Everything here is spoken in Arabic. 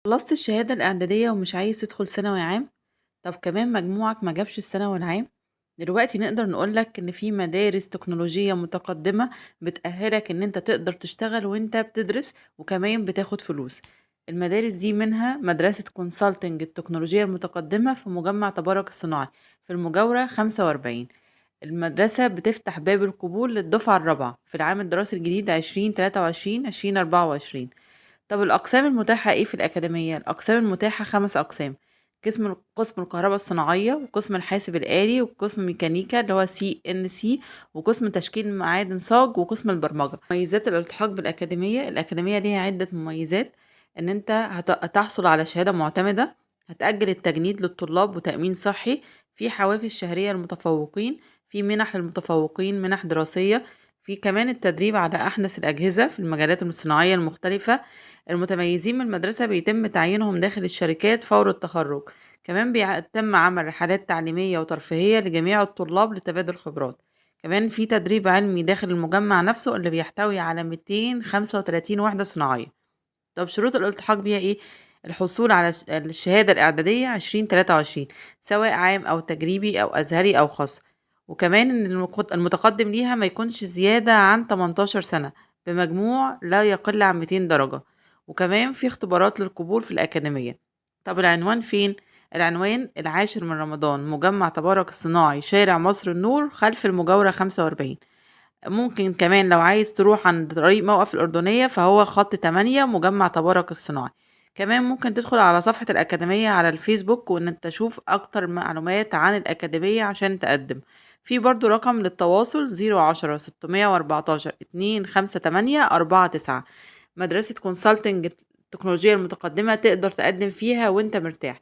خلصت الشهادة الإعدادية ومش عايز تدخل ثانوي عام؟ طب كمان مجموعك ما جابش الثانوي العام؟ دلوقتي نقدر نقولك إن في مدارس تكنولوجية متقدمة بتأهلك إن أنت تقدر تشتغل وأنت بتدرس وكمان بتاخد فلوس. المدارس دي منها مدرسة كونسالتنج التكنولوجيا المتقدمة في مجمع تبارك الصناعي في المجاورة 45. المدرسة بتفتح باب القبول للدفعة الرابعة في العام الدراسي الجديد 2023-2024. طب الأقسام المتاحة إيه في الأكاديمية؟ الأقسام المتاحة 5 أقسام: قسم الكهرباء الصناعية، وقسم الحاسب الآلي، وقسم ميكانيكا اللي هو CNC، وقسم تشكيل معادن صاج، وقسم البرمجة. مميزات الالتحاق بالأكاديمية: الأكاديمية ليها عدة مميزات: إن أنت هتحصل على شهادة معتمدة، هتأجل التجنيد للطلاب وتأمين صحي، في حوافز شهرية للمتفوقين، في منح للمتفوقين، منح دراسية، في كمان التدريب على أحدث الأجهزة في المجالات الصناعية المختلفة. المتميزين من المدرسة بيتم تعيينهم داخل الشركات فور التخرج. كمان بيتم عمل رحلات تعليمية وترفيهية لجميع الطلاب لتبادل خبرات. كمان في تدريب علمي داخل المجمع نفسه اللي بيحتوي على 235 وحدة صناعية. طب شروط الالتحاق بيها ايه؟ الحصول على الشهادة الإعدادية 2023، سواء عام أو تجريبي أو أزهري أو خاص. وكمان إن المتقدم ليها ما يكونش زيادة عن 18 سنة بمجموع لا يقل عن 200 درجة. وكمان في اختبارات للقبول في الأكاديمية. طب العنوان فين؟ العنوان 10 من رمضان، مجمع تبارك الصناعي، شارع مصر النور، خلف المجاورة 45. ممكن كمان لو عايز تروح عند طريق موقف الأردنية فهو خط 8 مجمع تبارك الصناعي. كمان ممكن تدخل على صفحة الأكاديمية على الفيسبوك وإن انت تشوف أكتر معلومات عن الأكاديمية عشان تقدم. في برضو رقم للتواصل 010 614 258 49. مدرسة كونسالتنج التكنولوجيا المتقدمة تقدر تقدم فيها وانت مرتاح.